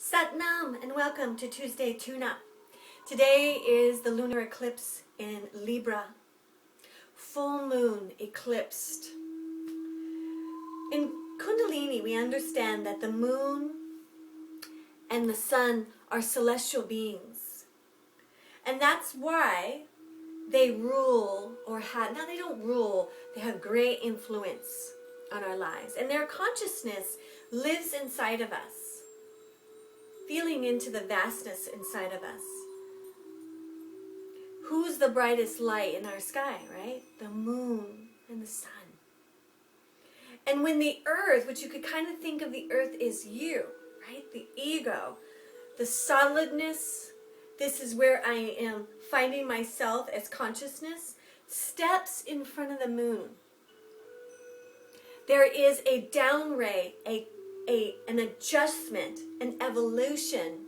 Satnam and welcome to Tuesday Tune-Up. Today is the lunar eclipse in Libra. Full moon eclipsed. In Kundalini we understand that the moon and the sun are celestial beings. And that's why they rule they don't rule, they have great influence on our lives. And their consciousness lives inside of us, feeling into the vastness inside of us. Who's the brightest light in our sky, right? The moon and the sun. And when the earth, which you could kind of think of the earth as you, right? The ego, the solidness, this is where I am finding myself as consciousness, steps in front of the moon. There is a down ray, an adjustment, an evolution,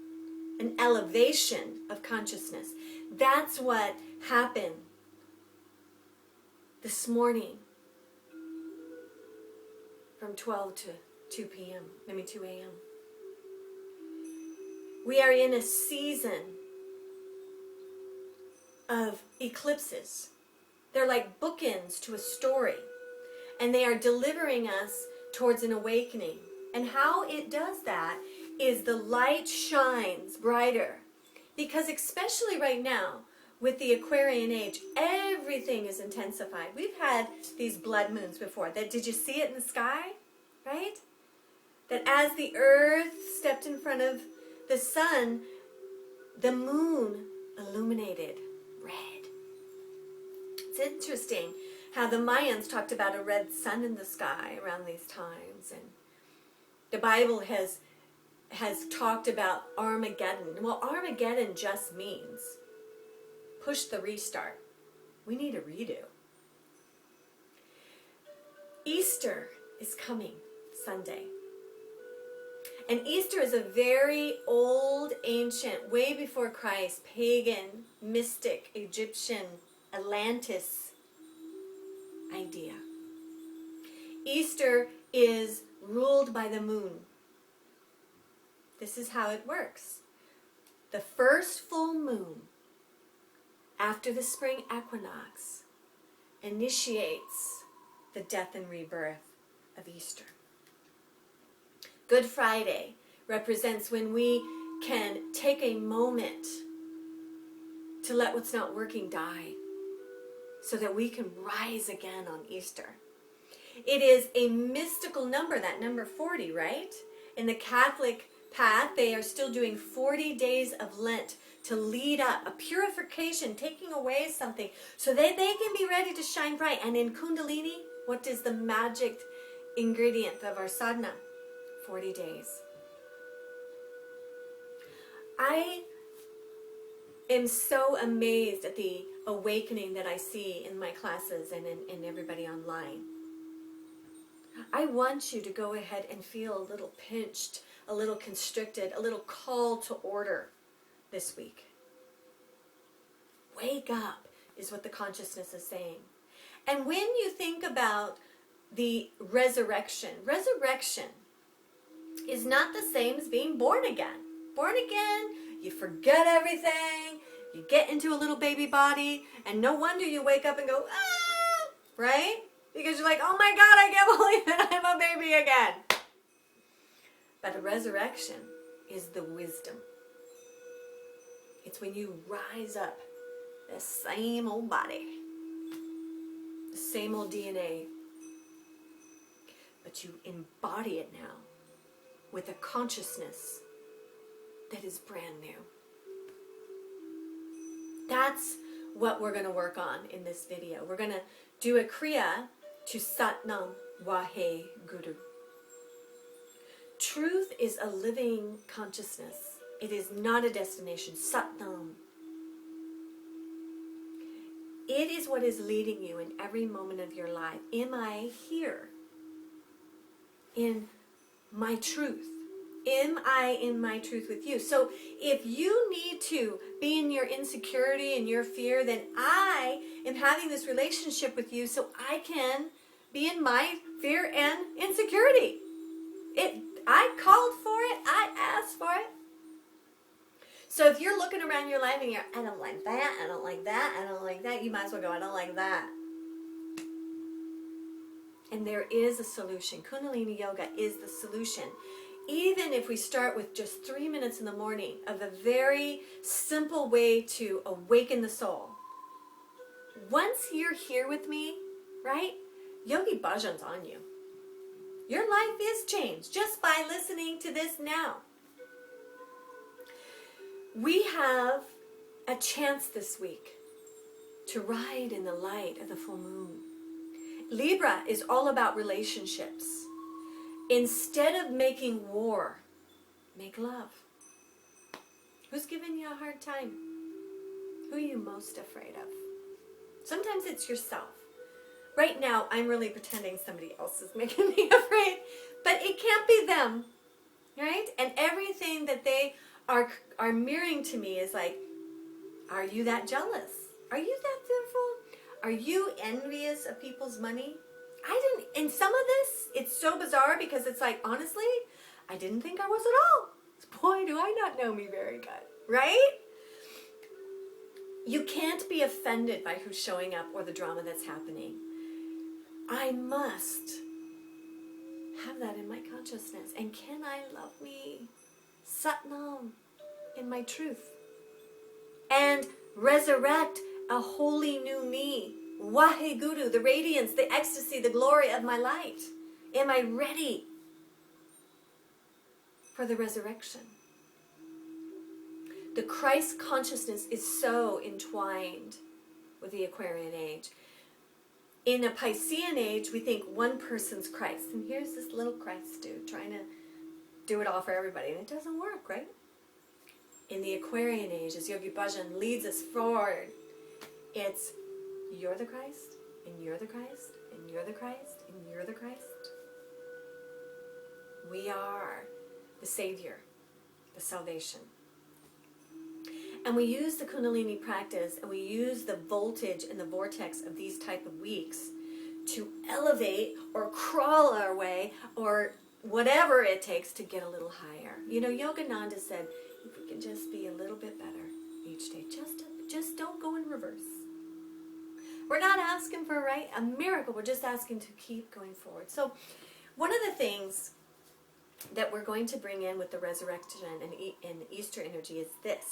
an elevation of consciousness. That's what happened this morning from 12 to 2 a.m. We are in a season of eclipses. They're like bookends to a story, and they are delivering us towards an awakening. And how it does that is the light shines brighter. Because especially right now, with the Aquarian age, everything is intensified. We've had these blood moons before. Did you see it in the sky? Right? That as the earth stepped in front of the sun, the moon illuminated red. It's interesting how the Mayans talked about a red sun in the sky around these times, and the Bible has talked about Armageddon. Well, Armageddon just means push the restart. We need a redo. Easter is coming Sunday. And Easter is a very old, ancient, way before Christ, pagan, mystic, Egyptian, Atlantis idea. Easter is ruled by the moon. This is how it works. The first full moon after the spring equinox initiates the death and rebirth of Easter. Good Friday represents when we can take a moment to let what's not working die so that we can rise again on Easter. It is a mystical number, that number 40, right? In the Catholic path, they are still doing 40 days of Lent to lead up, a purification, taking away something, so that they can be ready to shine bright. And in Kundalini, what is the magic ingredient of our sadhana? 40 days. I am so amazed at the awakening that I see in my classes and in everybody online. I want you to go ahead and feel a little pinched, a little constricted, a little call to order this week. Wake up is what the consciousness is saying. And when you think about the resurrection is not the same as being born again. Born again, you forget everything, you get into a little baby body, and no wonder you wake up and go, ah, right? Because you're like, oh my God, I can't believe it, I'm a baby again. But a resurrection is the wisdom. It's when you rise up, the same old body, the same old DNA, but you embody it now with a consciousness that is brand new. That's what we're going to work on in this video. We're going to do a Kriya to Satnam Wahe Guru. Truth is a living consciousness. It is not a destination. Satnam. It is what is leading you in every moment of your life. Am I here in my truth? Am I in my truth with you? So if you need to be in your insecurity and your fear, then I am having this relationship with you so I can be in my fear and insecurity. I called for it. I asked for it. So if you're looking around your life and you're, I don't like that, I don't like that, I don't like that, you might as well go, I don't like that. And there is a solution. Kundalini Yoga is the solution. Even if we start with just 3 minutes in the morning of a very simple way to awaken the soul. Once you're here with me, right, Yogi Bhajan's on you. Your life is changed just by listening to this now. We have a chance this week to ride in the light of the full moon. Libra is all about relationships. Instead of making war, make love. Who's giving you a hard time? Who are you most afraid of? Sometimes it's yourself. Right now, I'm really pretending somebody else is making me afraid, but it can't be them, right? And everything that they are mirroring to me is like, are you that jealous? Are you that fearful? Are you envious of people's money? In some of this, it's so bizarre because it's like, honestly, I didn't think I was at all. Boy, do I not know me very good, right? You can't be offended by who's showing up or the drama that's happening. I must have that in my consciousness. And can I love me? Satnam, in my truth. And resurrect a holy new me. Waheguru, the radiance, the ecstasy, the glory of my light. Am I ready for the resurrection? The Christ consciousness is so entwined with the Aquarian age. In a Piscean age, we think one person's Christ. And here's this little Christ dude trying to do it all for everybody. And it doesn't work, right? In the Aquarian age, as Yogi Bhajan leads us forward, it's you're the Christ, and you're the Christ, and you're the Christ, and you're the Christ. We are the Savior, the salvation. And we use the Kundalini practice, and we use the voltage and the vortex of these type of weeks to elevate or crawl our way or whatever it takes to get a little higher. You know, Yogananda said, if we can just be a little bit better each day, just don't go in reverse. We're not asking for a miracle. We're just asking to keep going forward. So one of the things that we're going to bring in with the resurrection and Easter energy is this.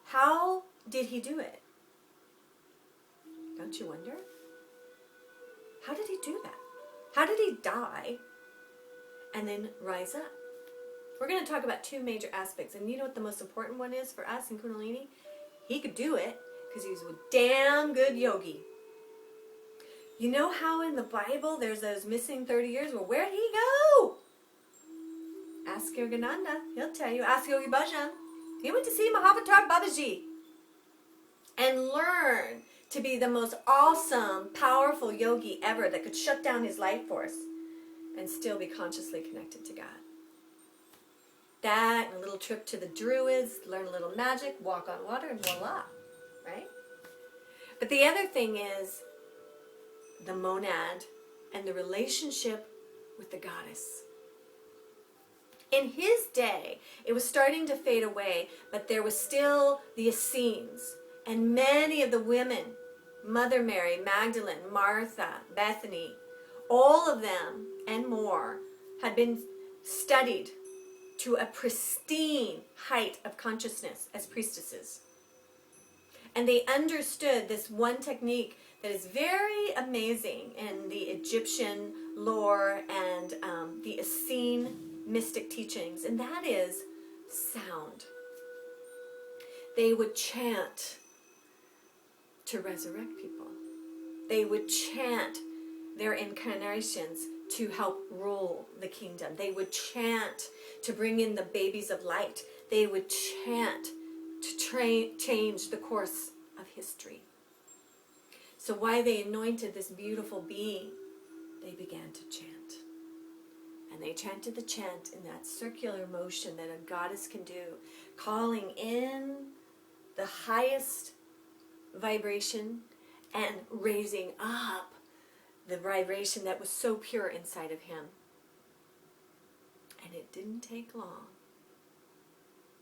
How did he do it? Don't you wonder? How did he do that? How did he die and then rise up? We're going to talk about two major aspects. And you know what the most important one is for us in Kundalini? He could do it because he was a damn good yogi. You know how in the Bible there's those missing 30 years? Well, where'd he go? Ask Yogananda. He'll tell you. Ask Yogi Bhajan. He went to see Mahavatar Babaji and learn to be the most awesome, powerful yogi ever that could shut down his life force and still be consciously connected to God. That and a little trip to the Druids, learn a little magic, walk on water, and voila, right? But the other thing is the monad and the relationship with the goddess. In his day, it was starting to fade away, but there was still the Essenes, and many of the women, Mother Mary, Magdalene, Martha, Bethany, all of them and more had been studied to a pristine height of consciousness as priestesses. And they understood this one technique that is very amazing in the Egyptian lore and the Essene mystic teachings, and that is sound. They would chant to resurrect people. They would chant their incarnations to help rule the kingdom. They would chant to bring in the babies of light. They would chant to change the course of history. So while they anointed this beautiful being, they began to chant. And they chanted the chant in that circular motion that a goddess can do, calling in the highest vibration and raising up the vibration that was so pure inside of him. And it didn't take long